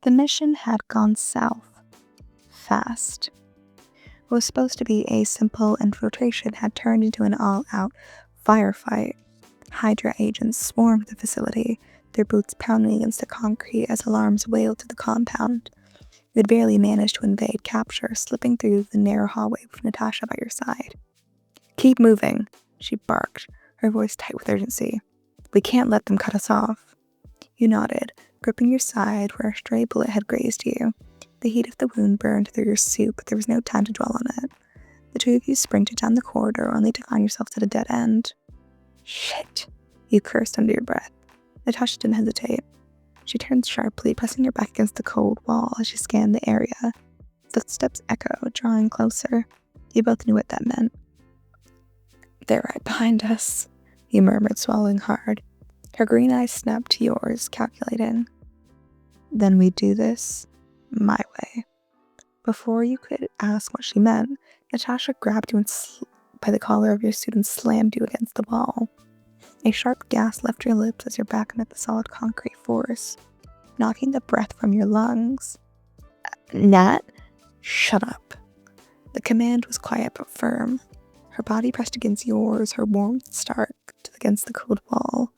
The mission had gone south. Fast. What was supposed to be a simple infiltration had turned into an all-out firefight. Hydra agents swarmed the facility, their boots pounding against the concrete as alarms wailed through the compound. You had barely managed to evade capture, slipping through the narrow hallway with Natasha by your side. "Keep moving," she barked, her voice tight with urgency. "We can't let them cut us off." You nodded, gripping your side where a stray bullet had grazed you. The heat of the wound burned through your suit, but there was no time to dwell on it. The two of you sprinted down the corridor, only to find yourselves at a dead end. "Shit," you cursed under your breath. Natasha didn't hesitate. She turned sharply, pressing her back against the cold wall as she scanned the area. Footsteps echoed, drawing closer. You both knew what that meant. "They're right behind us," you murmured, swallowing hard. Her green eyes snapped to yours, calculating. "Then we do this my way." Before you could ask what she meant, Natasha grabbed you by the collar of your suit and slammed you against the wall. A sharp gasp left your lips as your back met the solid concrete force, knocking the breath from your lungs. "Nat, shut up." The command was quiet but firm. Her body pressed against yours, her warmth stark against the cold wall.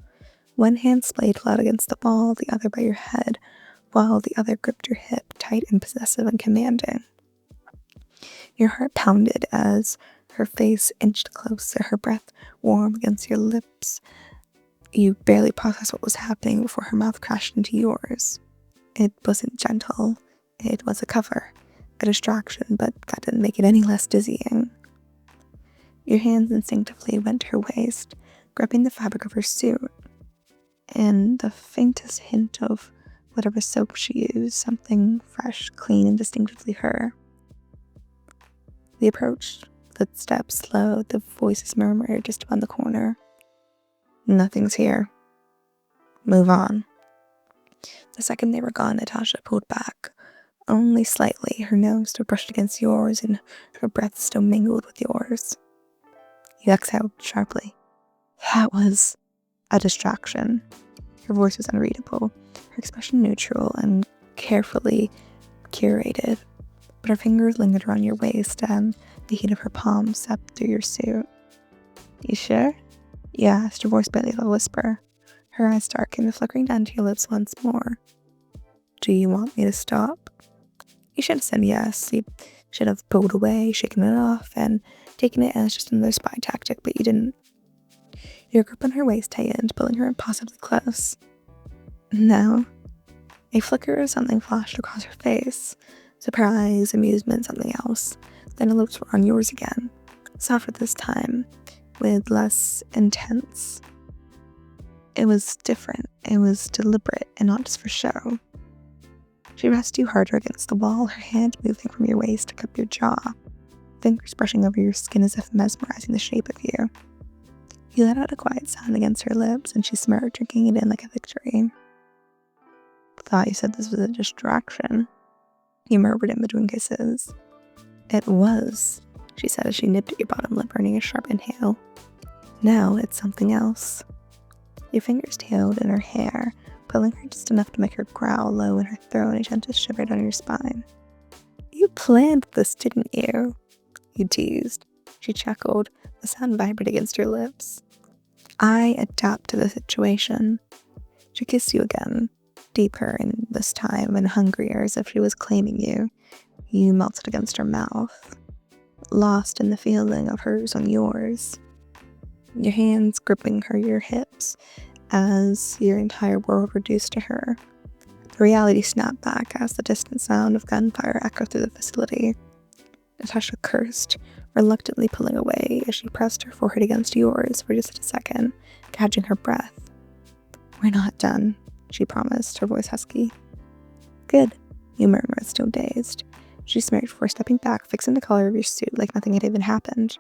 One hand splayed flat against the wall, the other by your head, while the other gripped your hip, tight and possessive and commanding. Your heart pounded as her face inched closer, her breath warm against your lips. You barely processed what was happening before her mouth crashed into yours. It wasn't gentle. It was a cover, a distraction, but that didn't make it any less dizzying. Your hands instinctively went to her waist, gripping the fabric of her suit, and the faintest hint of whatever soap she used, something fresh, clean, and distinctively her. They approached, footsteps slowed, the voices murmured just around the corner. "Nothing's here. Move on." The second they were gone, Natasha pulled back, only slightly, her nose still brushed against yours and her breath still mingled with yours. You exhaled sharply. "That was a distraction." Her voice was unreadable, her expression neutral and carefully curated, but her fingers lingered around your waist and the heat of her palms seeped through your suit. "You sure?" You asked, her voice barely a whisper. Her eyes darkened, flickering down to your lips once more. "Do you want me to stop?" You should have said yes. You should have pulled away, shaken it off, and taken it as just another spy tactic, but you didn't. Your grip on her waist tightened, pulling her impossibly close. "No." A flicker of something flashed across her face. Surprise, amusement, something else. Then her lips were on yours again. Softer this time, with less intense. It was different. It was deliberate, and not just for show. She pressed you harder against the wall, her hand moving from your waist to cup your jaw, fingers brushing over your skin as if mesmerizing the shape of you. You let out a quiet sound against her lips, and she smirked, drinking it in like a victory. "Thought you said this was a distraction," you murmured in between kisses. "It was," she said as she nipped at your bottom lip, earning a sharp inhale. "Now it's something else." Your fingers tailed in her hair, pulling her just enough to make her growl low in her throat, and a gentle shiver down your spine. "You planned this, didn't you?" you teased. She chuckled, the sound vibrated against your lips. "I adapt to the situation." She kissed you again, deeper and this time and hungrier, as if she was claiming you. You melted against her mouth, lost in the feeling of hers on yours. Your hands gripping your hips as your entire world reduced to her. The reality snapped back as the distant sound of gunfire echoed through the facility. Natasha cursed, reluctantly pulling away as she pressed her forehead against yours for just a second, catching her breath. "We're not done," she promised, her voice husky. "Good," you murmured, still dazed. She smirked before stepping back, fixing the collar of your suit like nothing had even happened.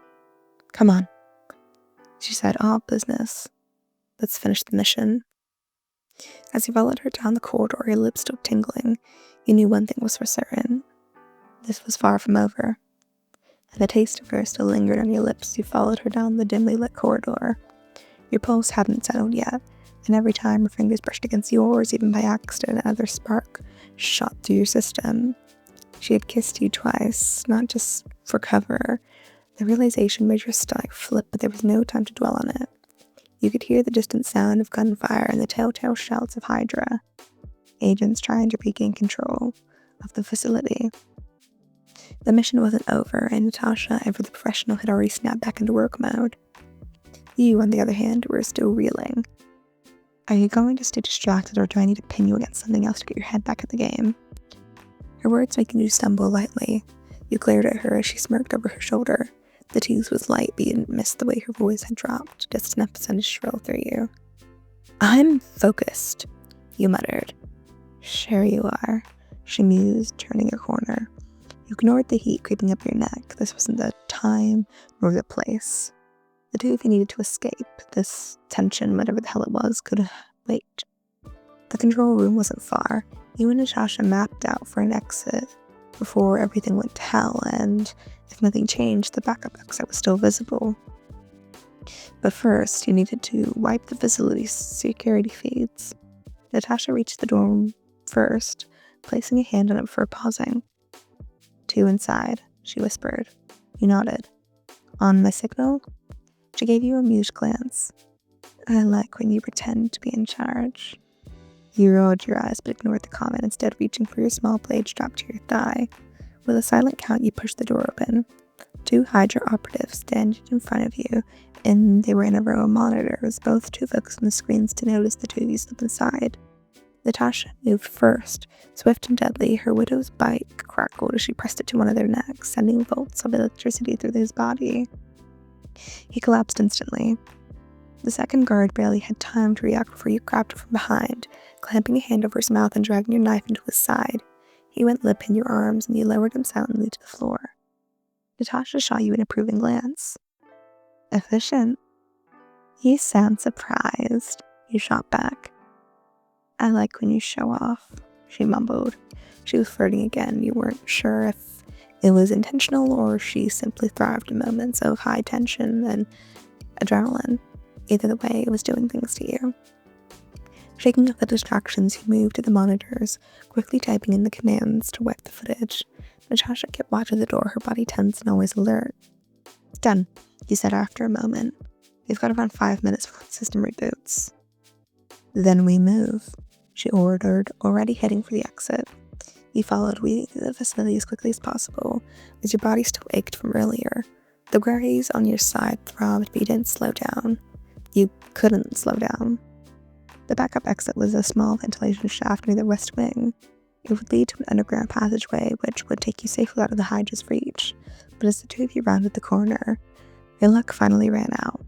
"Come on," she said, "all business. Let's finish the mission." As you followed her down the corridor, your lips still tingling, you knew one thing was for certain. This was far from over. And the taste of her still lingered on your lips. You followed her down the dimly lit corridor. Your pulse hadn't settled yet, and every time her fingers brushed against yours, even by accident, another spark shot through your system. She had kissed you twice, not just for cover. The realization made your stomach flip, but there was no time to dwell on it. You could hear the distant sound of gunfire and the telltale shouts of Hydra, agents trying to regain control of the facility. The mission wasn't over, and Natasha, ever the professional, had already snapped back into work mode. You, on the other hand, were still reeling. Are you going to stay distracted, or do I need to pin you against something else to get your head back at the game? Her words making you stumble lightly. You glared at her as she smirked over her shoulder. The tease was light, but you didn't miss the way her voice had dropped, just enough to send a shrill through you. I'm focused, you muttered. Sure you are, she mused, turning a corner. You ignored the heat creeping up your neck. This wasn't the time nor the place. The two of you needed to escape. This tension, whatever the hell it was, could wait. The control room wasn't far. You and Natasha mapped out for an exit before everything went to hell, and if nothing changed, the backup exit was still visible. But first, you needed to wipe the facility's security feeds. Natasha reached the door first, placing a hand on it before pausing. Two inside, she whispered. You nodded. On my signal? She gave you a amused glance. I like when you pretend to be in charge. You rolled your eyes but ignored the comment, instead reaching for your small blade strapped to your thigh. With a silent count, you pushed the door open. Two Hydra operatives standing in front of you, and they were in a row of monitors, both too focused on the screens to notice the two of you slip inside. Natasha moved first. Swift and deadly, her widow's bike crackled as she pressed it to one of their necks, sending bolts of electricity through his body. He collapsed instantly. The second guard barely had time to react before you grabbed him from behind, clamping a hand over his mouth and dragging your knife into his side. He went limp in your arms, and you lowered him silently to the floor. Natasha shot you an approving glance. Efficient. You sound surprised, you shot back. I like when you show off, she mumbled. She was flirting again. You weren't sure if it was intentional or she simply thrived in moments of high tension and adrenaline. Either way, it was doing things to you. Shaking off the distractions, you moved to the monitors, quickly typing in the commands to wipe the footage. Natasha kept watching the door, her body tense and always alert. It's done, you said after a moment. We've got around 5 minutes before the system reboots. Then we move, she ordered, already heading for the exit. You followed, weaving through the facility as quickly as possible, as your body still ached from earlier. The grays on your side throbbed, but you didn't slow down. You couldn't slow down. The backup exit was a small ventilation shaft near the west wing. It would lead to an underground passageway, which would take you safely out of the Hydra's reach. But as the two of you rounded the corner, your luck finally ran out.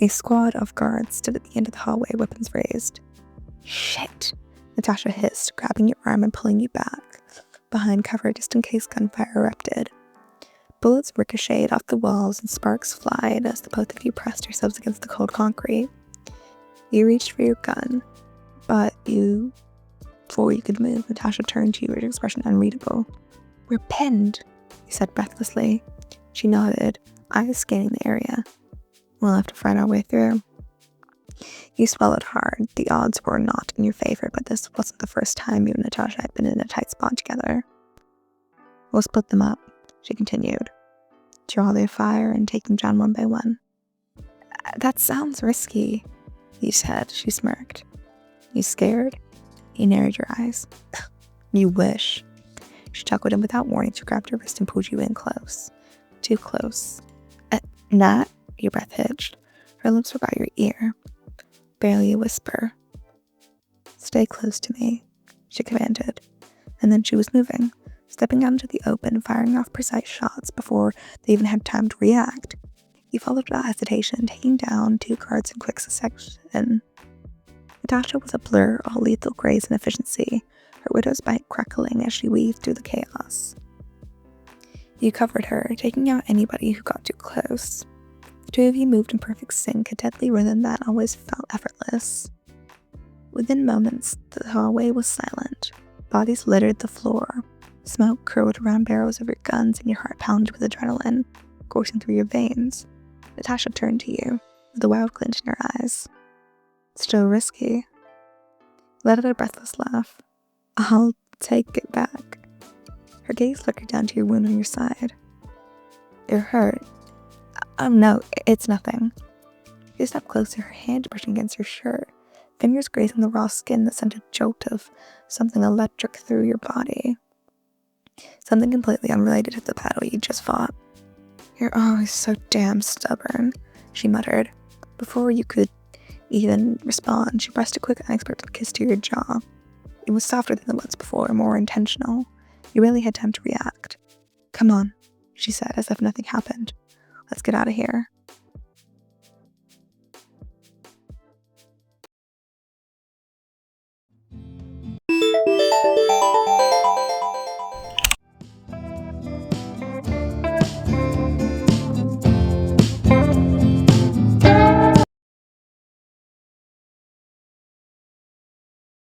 A squad of guards stood at the end of the hallway, weapons raised. Shit, Natasha hissed, grabbing your arm and pulling you back, behind cover just in case gunfire erupted. Bullets ricocheted off the walls and sparks flied as the both of you pressed yourselves against the cold concrete. You reached for your gun, but before you could move, Natasha turned to you, her expression unreadable. We're pinned, you said breathlessly. She nodded, eyes scanning the area. We'll have to fight our way through. You swallowed hard. The odds were not in your favor, but this wasn't the first time you and Natasha had been in a tight spot together. We'll split them up, she continued. Draw their fire and take them down one by one. That sounds risky, you said. She smirked. You scared? He narrowed your eyes. You wish. She chuckled, and without warning, she grabbed your wrist and pulled you in close. Too close. Nat? Your breath hitched. Her lips were by your ear. Barely a whisper. Stay close to me, she commanded. And then she was moving, stepping out into the open, firing off precise shots before they even had time to react. You followed without hesitation, taking down two guards in quick succession. Natasha was a blur, all lethal grace and efficiency, her widow's bite crackling as she weaved through the chaos. You covered her, taking out anybody who got too close. The two of you moved in perfect sync, a deadly rhythm that always felt effortless. Within moments, the hallway was silent. Bodies littered the floor. Smoke curled around barrels of your guns, and your heart pounded with adrenaline, coursing through your veins. Natasha turned to you, with a wild glint in her eyes. Still risky. Let out a breathless laugh. I'll take it back. Her gaze flickered down to your wound on your side. You're hurt. No, it's nothing. She stepped closer, her hand brushing against her shirt, fingers grazing the raw skin that sent a jolt of something electric through your body. Something completely unrelated to the battle you just fought. You're always so damn stubborn, she muttered. Before you could even respond, she pressed a quick, unexpected kiss to your jaw. It was softer than the ones before, more intentional. You really had time to react. Come on, she said, as if nothing happened. Let's get out of here.